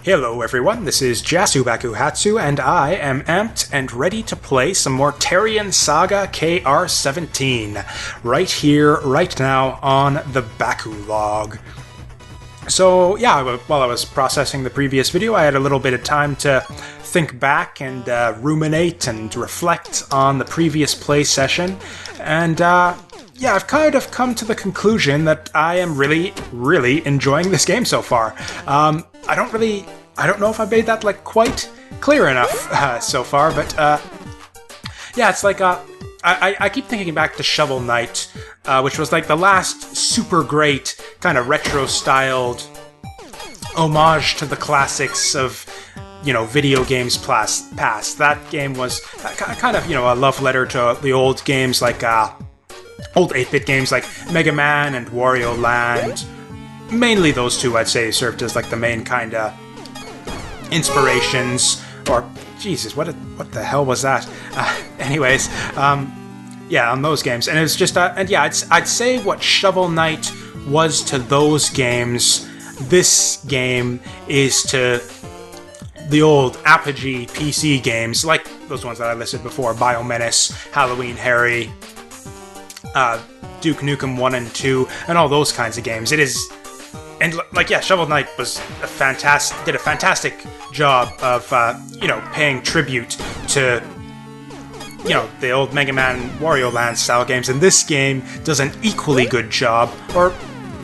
Hello everyone, this is Jasubaku Hatsu, and I am amped and ready to play some more Terrian Saga KR-17, right here, right now, on the Bakulog. So yeah, while I was processing the previous video, I had a little bit of time to think back and ruminate and reflect on the previous play session, and yeah, I've kind of come to the conclusion that I am really enjoying this game so far. I don't know if I made that like quite clear enough so far, but yeah, it's like I keep thinking back to Shovel Knight, which was like the last super great kind of retro-styled homage to the classics of, you know, video games past. That game was kind of, you know, a love letter to the old games like old 8-bit games like Mega Man and Wario Land. Mainly those two, I'd say, served as like the main kind of inspirations. Or Jesus, what the hell was that? Anyways, yeah, on those games, and it was just and yeah, I'd say what Shovel Knight was to those games, this game is to the old Apogee PC games, like those ones that I listed before: Biomenace, Halloween Harry, Duke Nukem 1 and 2, and all those kinds of games. It is, and like, yeah, Shovel Knight was did a fantastic job of you know, paying tribute to, you know, the old Mega Man, Wario Land style games, and this game does an equally good job, or,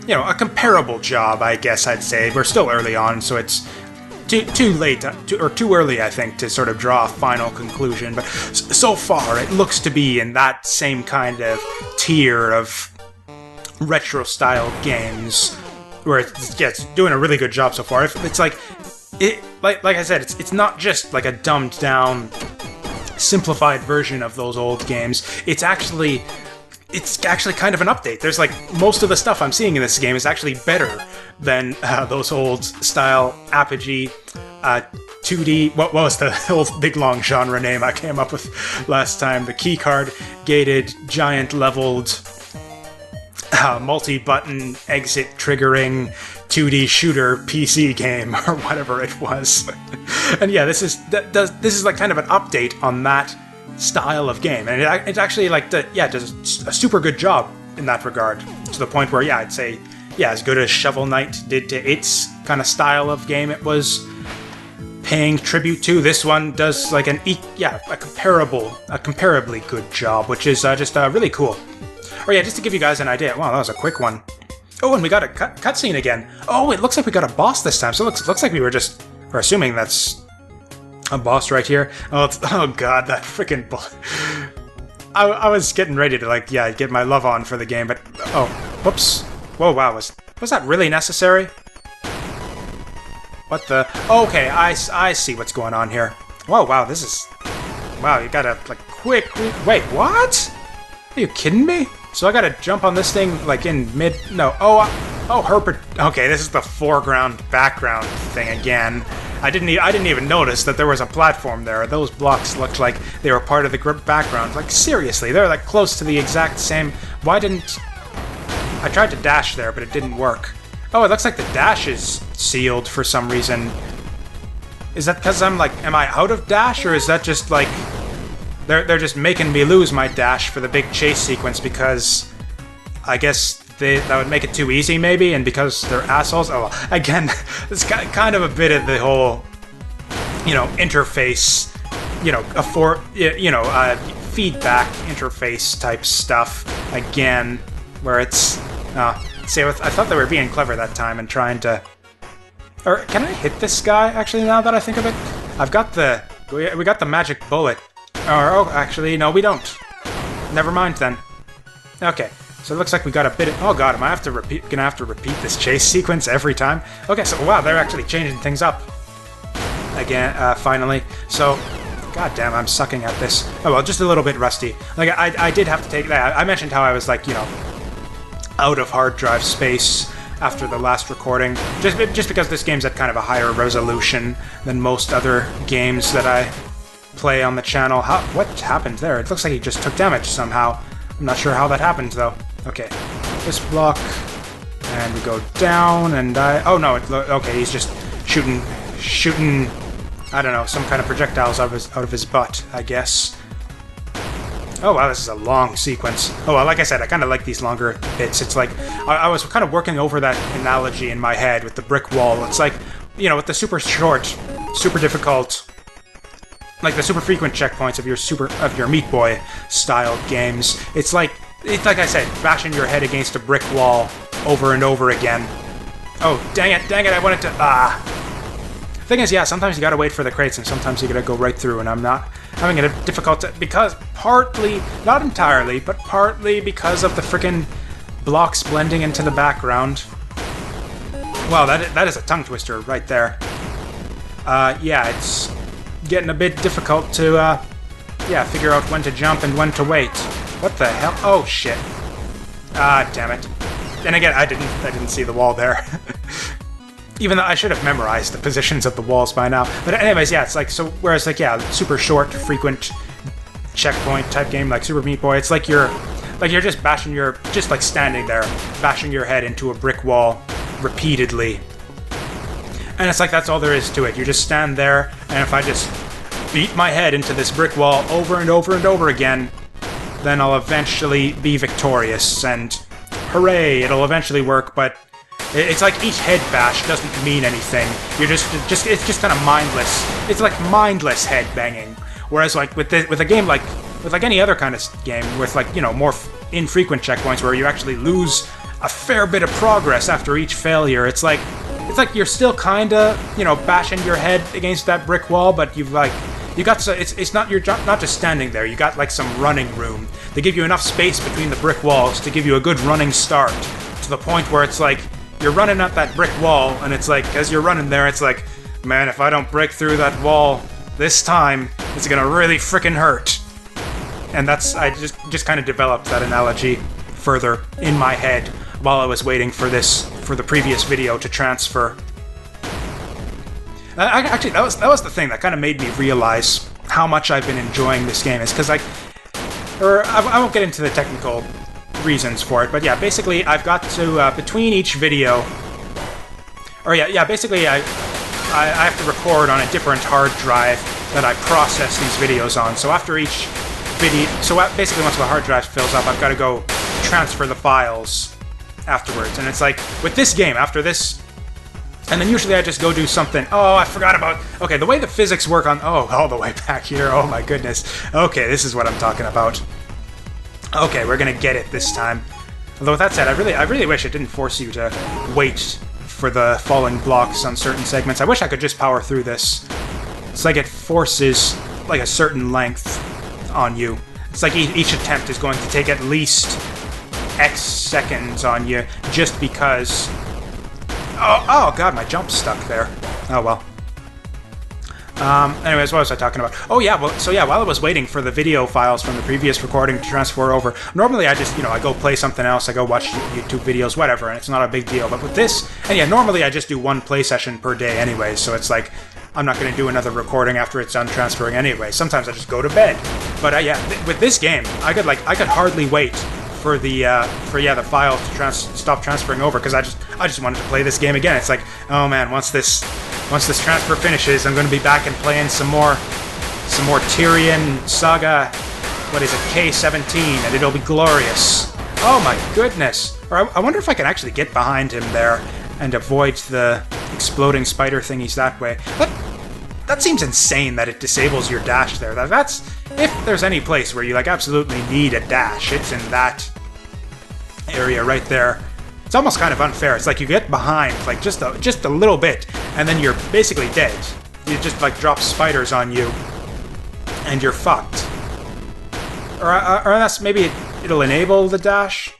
you know, a comparable job, I guess I'd say. We're still early on, so it's too late, or too early, I think, to sort of draw a final conclusion, but so far it looks to be in that same kind of tier of retro-style games, where it's doing a really good job so far. It's like, like I said, it's not just like a dumbed-down, simplified version of those old games. It's actually kind of an update. There's like, most of the stuff I'm seeing in this game is actually better than those old style Apogee 2D. What was the old big long genre name I came up with last time? The keycard gated, giant leveled, multi-button exit triggering 2D shooter PC game, or whatever it was. And yeah, this is like kind of an update on that style of game, and it's actually like does a super good job in that regard, to the point where, yeah, I'd say, yeah, as good as Shovel Knight did to its kind of style of game it was paying tribute to, this one does like a comparably good job, which is just really cool. Or yeah, just to give you guys an idea. Wow, that was a quick one. Oh, and we got a cutscene again. Oh, it looks like we got a boss this time. So it looks like we're assuming that's a boss right here. Oh god, that freaking I was getting ready to, like, yeah, get my love on for the game, but oh, whoops. Whoa, wow, was that really necessary? What the? Oh, okay, I see what's going on here. Whoa, wow, this is, wow, you gotta like quick. Wait, what? Are you kidding me? So I gotta jump on this thing like in mid? No. Oh, Herbert. Okay, this is the foreground background thing again. I didn't even notice that there was a platform there. Those blocks looked like they were part of the background. Like, seriously, they're like close to the exact same. Why didn't I tried to dash there, but it didn't work. Oh, it looks like the dash is sealed for some reason. Is that because I'm like, am I out of dash, or is that just like they're just making me lose my dash for the big chase sequence, because I guess that would make it too easy, maybe, and because they're assholes. Oh, well, again, it's kind of a bit of the whole, you know, interface, you know, feedback interface type stuff again, where it's see, I thought they were being clever that time and trying to. Or can I hit this guy? Actually, now that I think of it, we got the magic bullet. Or, oh, actually, no, we don't. Never mind then. Okay, so it looks like we got a bit of, oh god, am I gonna have to repeat this chase sequence every time? Okay, so wow, they're actually changing things up again, finally. So, god damn, I'm sucking at this. Oh well, just a little bit rusty. Like, I did have to take that. I mentioned how I was, like, you know, out of hard drive space after the last recording, just because this game's at kind of a higher resolution than most other games that I play on the channel. What happened there? It looks like he just took damage somehow. I'm not sure how that happened, though. Okay, this block, and we go down, and oh no, okay, he's just shooting shooting, I don't know, some kind of projectiles out of his butt, I guess. Oh wow, this is a long sequence. Oh well, like I said, I kind of like these longer bits. It's like, I was kind of working over that analogy in my head with the brick wall. It's like, you know, with the super short, super difficult, like the super frequent checkpoints of your Meat Boy style games. It's like I said, bashing your head against a brick wall over and over again. Oh, dang it, I wanted to, Thing is, yeah, sometimes you gotta wait for the crates, and sometimes you gotta go right through, and I'm not having a difficult because partly, not entirely, but partly because of the frickin' blocks blending into the background. Wow, that is a tongue twister right there. Yeah, it's getting a bit difficult to, figure out when to jump and when to wait. What the hell? Oh, shit. Ah, damn it. And again, I didn't see the wall there. Even though I should have memorized the positions of the walls by now. But anyways, yeah, it's like, so, whereas like, yeah, super short, frequent checkpoint type game like Super Meat Boy, it's like you're just just like standing there, bashing your head into a brick wall repeatedly. And it's like, that's all there is to it. You just stand there, and if I just beat my head into this brick wall over and over and over again, then I'll eventually be victorious, and hooray, it'll eventually work, but it's like each head bash doesn't mean anything. You're it's just kind of mindless. It's like mindless head banging. Whereas like with a game like any other kind of game with like, you know, more infrequent checkpoints where you actually lose a fair bit of progress after each failure. It's like you're still kind of, you know, bashing your head against that brick wall, but you're not just standing there. You got like some running room. They give you enough space between the brick walls to give you a good running start, to the point where it's like you're running at that brick wall, and it's like, as you're running there, it's like, man, if I don't break through that wall this time, it's gonna really frickin' hurt. And I just kind of developed that analogy further in my head while I was waiting for the previous video to transfer. Actually, that was the thing that kind of made me realize how much I've been enjoying this game, is because I won't get into the technical reasons for it, but yeah, basically I've got to, between each video, basically I have to record on a different hard drive that I process these videos on. So after each video, basically once the hard drive fills up, I've got to go transfer the files afterwards. And it's like, with this game, after this, and then usually I just go do something. Oh, I forgot about, okay, the way the physics work on, all the way back here, oh my goodness. Okay, this is what I'm talking about. Okay, we're gonna get it this time. Although with that said, I really wish it didn't force you to wait for the falling blocks on certain segments. I wish I could just power through this. It's like it forces like a certain length on you. It's like each attempt is going to take at least X seconds on you, just because... Oh god, my jump's stuck there. Oh well. Anyways, what was I talking about? Oh yeah, well, so yeah, while I was waiting for the video files from the previous recording to transfer over, normally I just, you know, I go play something else, I go watch YouTube videos, whatever, and it's not a big deal. But with this, and yeah, normally I just do one play session per day anyway, so it's like, I'm not going to do another recording after it's done transferring anyway. Sometimes I just go to bed. But yeah, with this game, I could hardly wait for the files to stop transferring over, because I just wanted to play this game again. It's like, oh man, once this transfer finishes, I'm going to be back and playing some more Terrian Saga. What is it, KR-17, and it'll be glorious. Oh my goodness! Or I wonder if I can actually get behind him there and avoid the exploding spider thingies that way. That seems insane that it disables your dash there. That's, if there's any place where you like absolutely need a dash, it's in that area right there. It's almost kind of unfair. It's like you get behind like just a little bit, and then you're basically dead. You just like drop spiders on you, and you're fucked. Or unless maybe it'll enable the dash.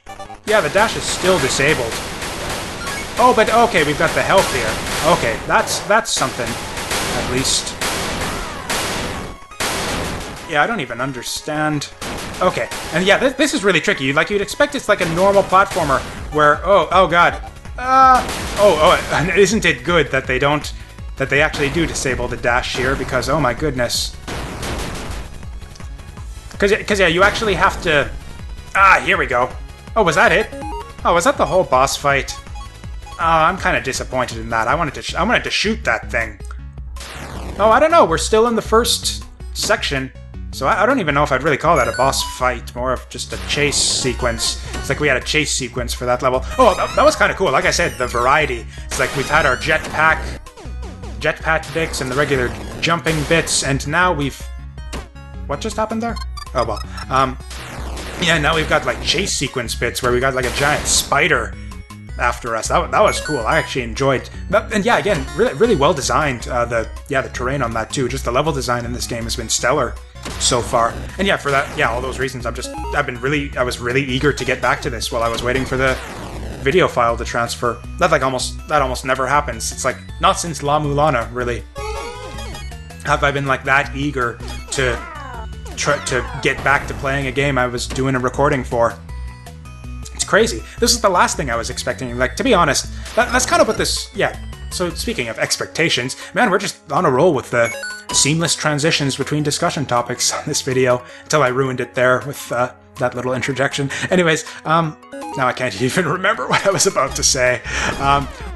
Yeah, the dash is still disabled. Oh, but okay, we've got the health here. Okay, that's something, at least. Yeah, I don't even understand. Okay, and yeah, this is really tricky. Like, you'd expect it's like a normal platformer where, oh god. And isn't it good that they actually do disable the dash here, because, oh my goodness. Because yeah, you actually have to... here we go. Oh, was that it? Oh, was that the whole boss fight? I'm kind of disappointed in that. I wanted to shoot that thing. Oh, I don't know. We're still in the first section. So I don't even know if I'd really call that a boss fight. More of just a chase sequence. It's like we had a chase sequence for that level. Oh, that was kind of cool. Like I said, the variety. It's like we've had our jetpack bits and the regular jumping bits. And now we've... What just happened there? Oh, well. Yeah, now we've got like chase sequence bits where we got like a giant spider after us. That was cool. I actually enjoyed that. And yeah, again, really well designed. The terrain on that too. Just the level design in this game has been stellar so far. And yeah, for that, yeah, all those reasons, I was really eager to get back to this while I was waiting for the video file to transfer. That almost never happens. It's like not since La Mulana really have I been like that eager to get back to playing a game I was doing a recording for. It's crazy. This is the last thing I was expecting. Like, to be honest, that's kind of what this... Yeah, so speaking of expectations, man, we're just on a roll with the seamless transitions between discussion topics on this video, until I ruined it there with that little interjection. Anyways, now I can't even remember what I was about to say.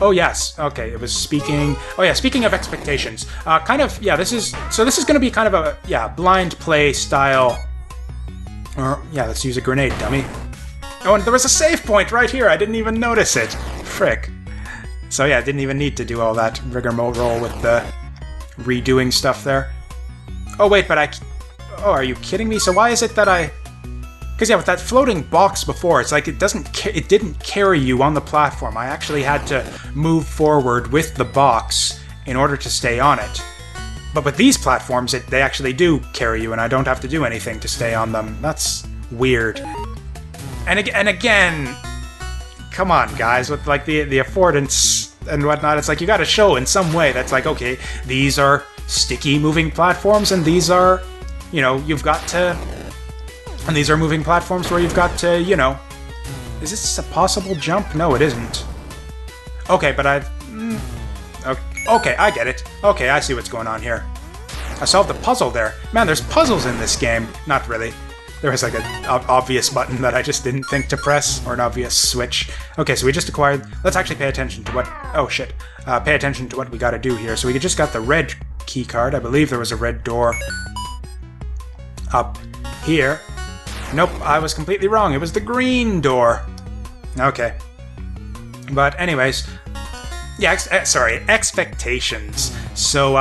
Oh yes, okay, it was speaking... Oh yeah, speaking of expectations, this is going to be kind of a, blind play style... Or, yeah, let's use a grenade, dummy. Oh, and there was a save point right here, I didn't even notice it. Frick. So yeah, I didn't even need to do all that rigmarole with the redoing stuff there. Oh wait, but Oh, are you kidding me? So why is it that I... Because yeah, with that floating box before, it's like it didn't carry you on the platform. I actually had to move forward with the box in order to stay on it. But with these platforms, they actually do carry you, and I don't have to do anything to stay on them. That's weird. And again, come on, guys, with like the affordance and whatnot, it's like you got to show in some way that's like, okay, these are sticky moving platforms, and these are, you've got to... And these are moving platforms where you've got to, Is this a possible jump? No, it isn't. Okay, but okay, I get it. Okay, I see what's going on here. I solved the puzzle there. Man, there's puzzles in this game. Not really. There was like an obvious button that I just didn't think to press, or an obvious switch. Okay, so we just acquired... Let's actually pay attention to what... Oh, shit. Pay attention to what we gotta do here. So we just got the red key card. I believe there was a red door up here. Nope, I was completely wrong. It was the green door. Okay. But anyways, yeah, expectations. So,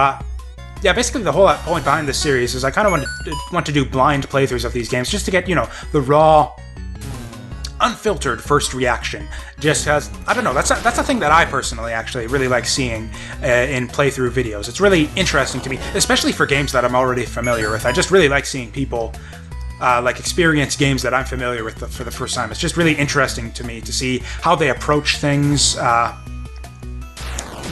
yeah, basically the whole point behind this series is I kind of want to do blind playthroughs of these games just to get, the raw, unfiltered first reaction. Just because, I don't know, that's a thing that I personally actually really like seeing in playthrough videos. It's really interesting to me, especially for games that I'm already familiar with. I just really like seeing people... experience games that I'm familiar with for the first time. It's just really interesting to me to see how they approach things,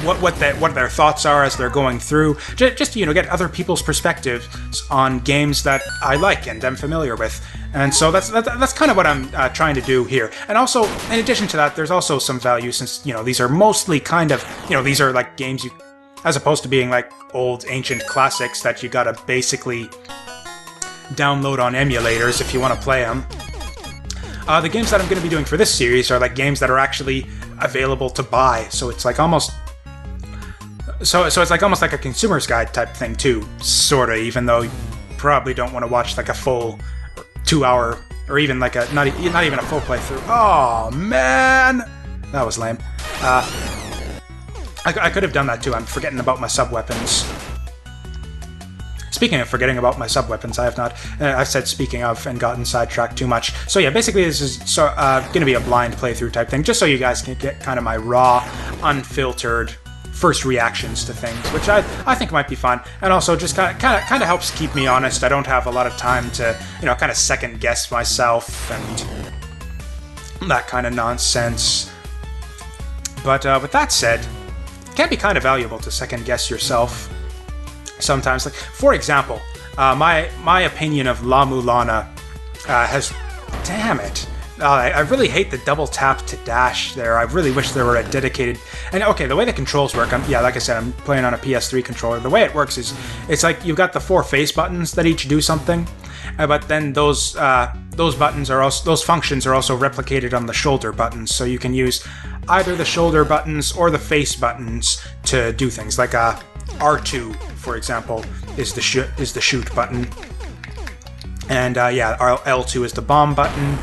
what their thoughts are as they're going through. Just to get other people's perspectives on games that I like and I'm familiar with. And so that's kind of what I'm trying to do here. And also, in addition to that, there's also some value since these are mostly kind of these are like games you, as opposed to being like old ancient classics that you gotta basically download on emulators if you want to play them. The games that I'm going to be doing for this series are like games that are actually available to buy, so it's like almost it's like almost like a consumer's guide type thing too, sorta, even though you probably don't want to watch like a full 2-hour or even like a not even a full playthrough. Oh man, that was lame. I could have done that too. I'm forgetting about my sub-weapons. Speaking of forgetting about my sub-weapons, I have not... I've said speaking of and gotten sidetracked too much. So yeah, basically this is going to be a blind playthrough type thing, just so you guys can get kind of my raw, unfiltered first reactions to things, which I think might be fun. And also just kind of helps keep me honest. I don't have a lot of time to, kind of second-guess myself and that kind of nonsense. But with that said, it can be kind of valuable to second-guess yourself. Sometimes, like for example, my opinion of La Mulana has... Damn it. I really hate the double tap to dash there. I really wish there were a dedicated... And okay, the way the controls work, like I said, I'm playing on a PS3 controller. The way it works is, it's like you've got the 4 face buttons that each do something, but then those buttons are also... Those functions are also replicated on the shoulder buttons, so you can use either the shoulder buttons or the face buttons to do things, like R2, for example, is the shoot button. And yeah, L2 is the bomb button.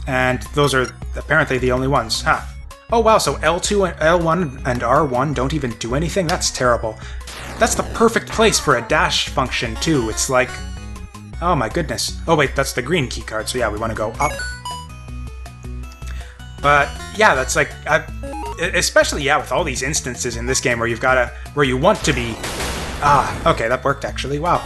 And those are apparently the only ones. Huh. Oh wow, so L2 and L1 and R1 don't even do anything? That's terrible. That's the perfect place for a dash function, too. It's like... Oh my goodness. Oh wait, that's the green keycard, so yeah, we want to go up. But yeah, that's like... especially, yeah, with all these instances in this game where where you want to be... okay, that worked actually, wow.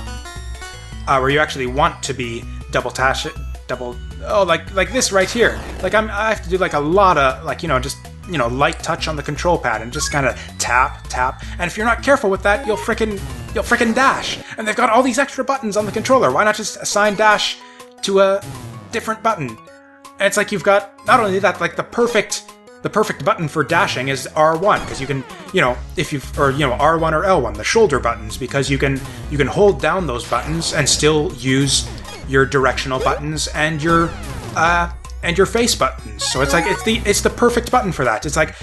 Where you actually want to be like this right here. Like I have to do like a lot of like, just, light touch on the control pad and just kind of tap. And if you're not careful with that, you'll frickin' dash. And they've got all these extra buttons on the controller. Why not just assign dash to a different button? And it's like you've got, not only that, like the perfect button for dashing is R1, because you can, R1 or L1, the shoulder buttons, because you can hold down those buttons and still use your directional buttons and your face buttons. So it's like it's the perfect button for that. It's like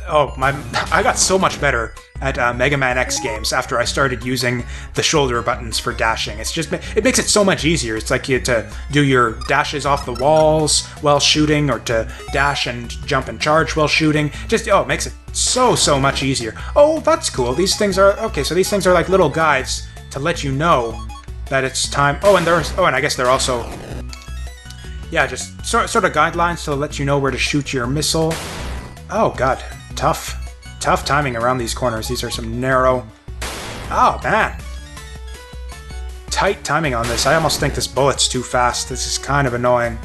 I got so much better at Mega Man X games after I started using the shoulder buttons for dashing. It makes it so much easier. It's like you had to do your dashes off the walls while shooting, or to dash and jump and charge while shooting. It makes it so much easier. Oh, that's cool. These things are okay. So these things are like little guides to let you know that it's time. And I guess they're also, yeah, just sort of guidelines to let you know where to shoot your missile. Oh god, tough timing around these corners. These are some narrow... Oh man, tight timing on this. I almost think this bullet's too fast. This is kind of annoying.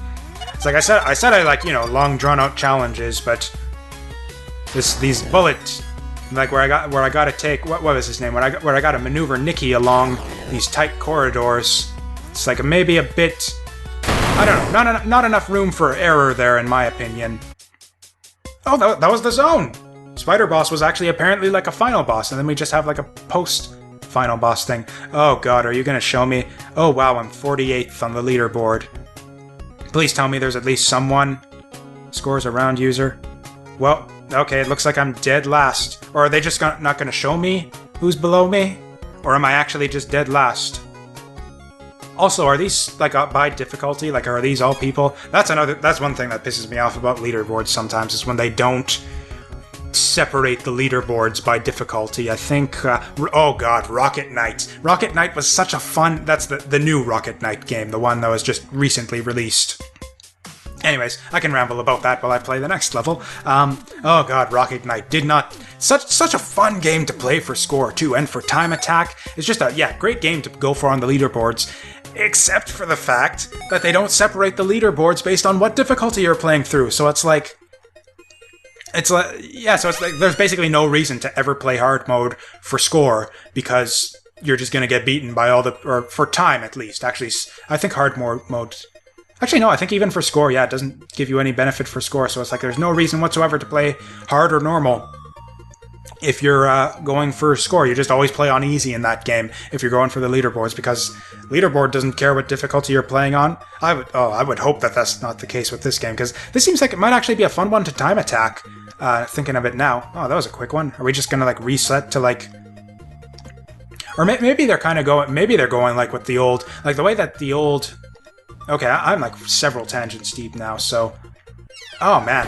It's like I said I like, long drawn out challenges, but these bullets, like where I got to take, what was his name? Where I got to maneuver Nicky along these tight corridors. It's like maybe a bit, I don't know, not enough room for error there, in my opinion. Oh, that was the zone. Spider Boss was actually apparently like a final boss, and then we just have like a post-final boss thing. Oh god, are you gonna show me? Oh wow, I'm 48th on the leaderboard. Please tell me there's at least someone. Scores around user. Well, okay, it looks like I'm dead last. Or are they just not gonna show me who's below me? Or am I actually just dead last? Also, are these like by difficulty? Like, are these all people? That's one thing that pisses me off about leaderboards sometimes, is when they don't separate the leaderboards by difficulty. I think, oh god, Rocket Knight. Rocket Knight was such a fun... That's the new Rocket Knight game, the one that was just recently released. Anyways, I can ramble about that while I play the next level. Oh god, Rocket Knight did not... Such a fun game to play for score, too, and for time attack. It's just a, great game to go for on the leaderboards. Except for the fact that they don't separate the leaderboards based on what difficulty you're playing through. So it's like, there's basically no reason to ever play hard mode for score, because you're just going to get beaten by or for time at least. Actually, I think hard mode... Actually, no, I think even for score, it doesn't give you any benefit for score, so it's like there's no reason whatsoever to play hard or normal. If you're going for score, you just always play on easy in that game if you're going for the leaderboards, because leaderboard doesn't care what difficulty you're playing on. I would hope that that's not the case with this game, because this seems like it might actually be a fun one to time attack, thinking of it now. Oh, that was a quick one. Are we just gonna like reset to like... Or maybe they're kind of going... Maybe they're going like with the old... Like the way that the old... Okay, I'm like several tangents deep now, so... Oh man.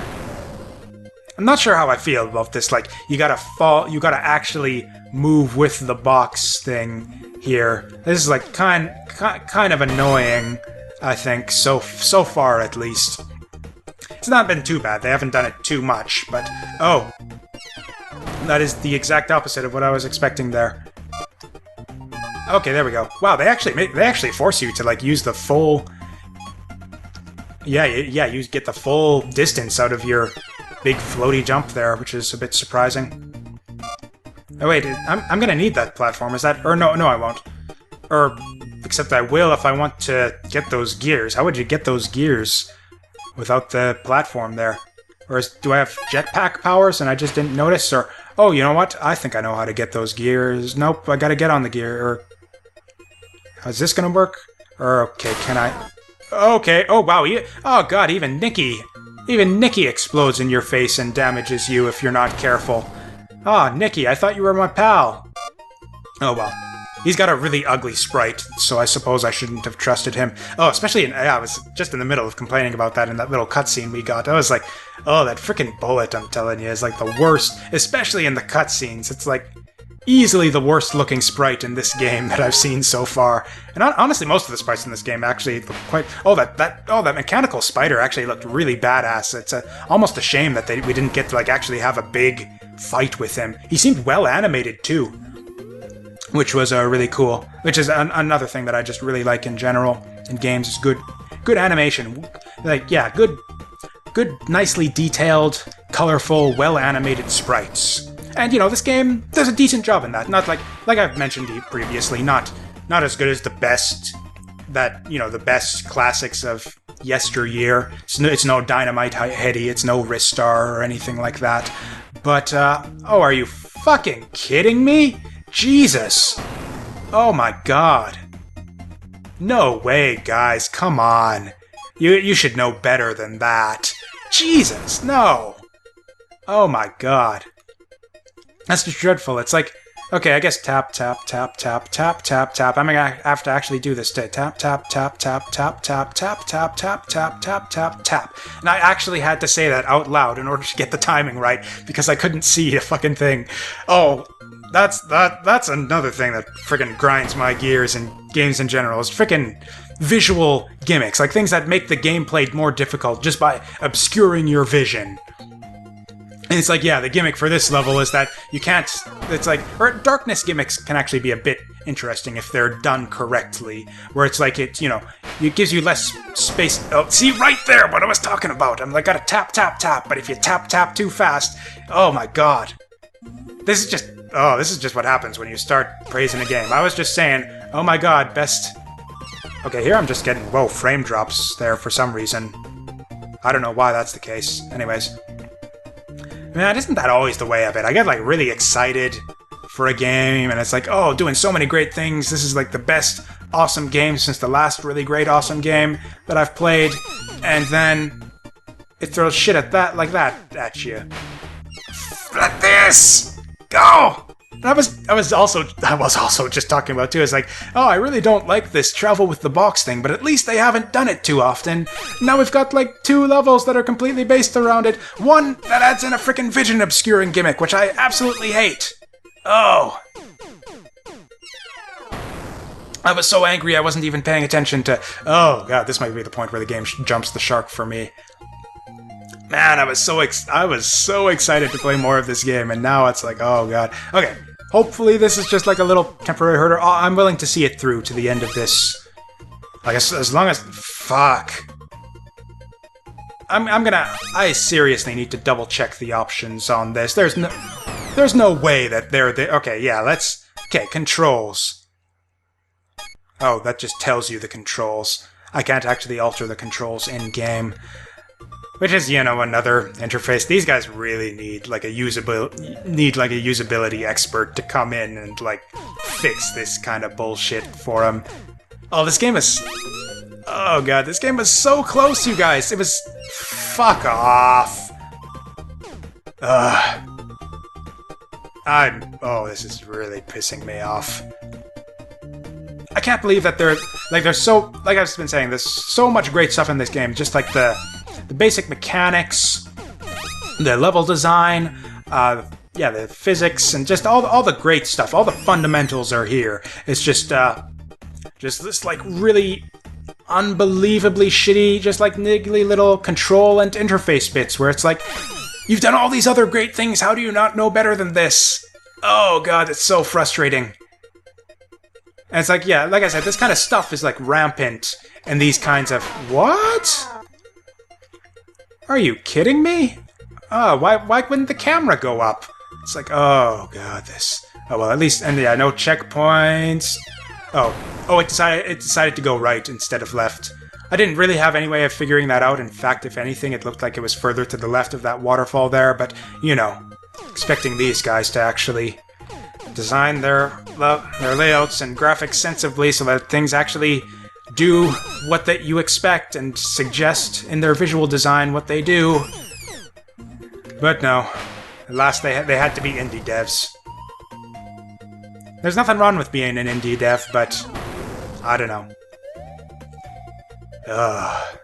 I'm not sure how I feel about this, like, you gotta actually move with the box thing here. This is like kind of annoying, I think, so far at least. It's not been too bad, they haven't done it too much, but... Oh. That is the exact opposite of what I was expecting there. Okay, there we go. Wow, they actually force you to, like, use the full... Yeah, you get the full distance out of your big floaty jump there, which is a bit surprising. Oh wait, I'm gonna need that platform, is that... Or no, I won't. Or, except I will if I want to get those gears. How would you get those gears without the platform there? Or do I have jetpack powers and I just didn't notice? Or, oh, you know what? I think I know how to get those gears. Nope, I gotta get on the gear. Or, is this gonna work? Or, okay, can I... Okay, oh wow, oh god, even Nicky explodes in your face and damages you if you're not careful. Ah, Nicky, I thought you were my pal. Oh well. He's got a really ugly sprite, so I suppose I shouldn't have trusted him. Oh, especially I was just in the middle of complaining about that in that little cutscene we got. I was like, oh, that freaking bullet, I'm telling you, is like the worst, especially in the cutscenes. It's like easily the worst looking sprite in this game that I've seen so far. And honestly, most of the sprites in this game actually look quite... Oh, that mechanical spider actually looked really badass. It's almost a shame that we didn't get to like actually have a big fight with him. He seemed well animated too, which was really cool. Which is another thing that I just really like in general in games is good animation. Like, yeah, good, nicely detailed, colorful, well animated sprites. And you know, this game does a decent job in that. Not like I've mentioned previously, not as good as the best the best classics of yesteryear. It's no Dynamite Heady, it's no Ristar or anything like that. But oh, are you fucking kidding me? Jesus! Oh my god. No way, guys, come on. You should know better than that. Jesus, no! Oh my god. That's just dreadful. It's like, okay, I guess tap, tap, tap, tap, tap, tap, tap. I'm gonna have to actually do this. Tap, tap, tap, tap, tap, tap, tap, tap, tap, tap, tap, tap, tap. And I actually had to say that out loud in order to get the timing right, because I couldn't see a fucking thing. Oh, that's another thing that friggin' grinds my gears in games in general, is frickin' visual gimmicks, like things that make the gameplay more difficult just by obscuring your vision. And it's like, yeah, the gimmick for this level is that you can't... It's like... Or darkness gimmicks can actually be a bit interesting if they're done correctly. Where it's like, it gives you less space... Oh, see, right there, what I was talking about! I'm like, gotta tap, tap, tap, but if you tap, tap too fast... Oh my god. This is just what happens when you start praising a game. I was just saying, oh my god, best... Okay, here I'm just getting, whoa, frame drops there for some reason. I don't know why that's the case. Anyways... Man, isn't that always the way of it? I get, like, really excited for a game, and it's like, oh, doing so many great things. This is, like, the best awesome game since the last really great awesome game that I've played. And then it throws shit like that at you. Like this! Go! I was also just talking about too. It's like, oh, I really don't like this travel with the box thing, but at least they haven't done it too often. Now we've got like 2 levels that are completely based around it. One that adds in a frickin' vision obscuring gimmick, which I absolutely hate. Oh. I was so angry I wasn't even paying attention to... Oh god, this might be the point where the game jumps the shark for me. Man, I was so excited to play more of this game, and now it's like, oh god. Okay, hopefully this is just like a little temporary hurdle. I'm willing to see it through to the end of this. I guess as long as... Fuck. I seriously need to double check the options on this. There's no way that they're there. Okay, yeah, okay, controls. Oh, that just tells you the controls. I can't actually alter the controls in-game. Which is, you know, another interface. These guys really need like a usability expert to come in and like fix this kind of bullshit for them. Oh, this game is... Oh god, this game was so close, you guys. It was... Fuck off. Oh, this is really pissing me off. I can't believe that there's so... Like I've been saying, there's so much great stuff in this game. Just like the basic mechanics, the level design, yeah, the physics, and just all the great stuff. All the fundamentals are here. It's just this like really unbelievably shitty, just like niggly little control and interface bits where it's like, you've done all these other great things. How do you not know better than this? Oh god, it's so frustrating. And it's like, yeah, like I said, this kind of stuff is like rampant in these kinds of... What? Are you kidding me? Oh, why wouldn't the camera go up? It's like, oh god, this... Oh, well, at least... And yeah, no checkpoints. Oh, it decided to go right instead of left. I didn't really have any way of figuring that out. In fact, if anything, it looked like it was further to the left of that waterfall there, but, you know, expecting these guys to actually design their layouts and graphics sensibly so that things actually do what that you expect and suggest in their visual design what they do. But no. At last they had to be indie devs. There's nothing wrong with being an indie dev, but I don't know. Ugh.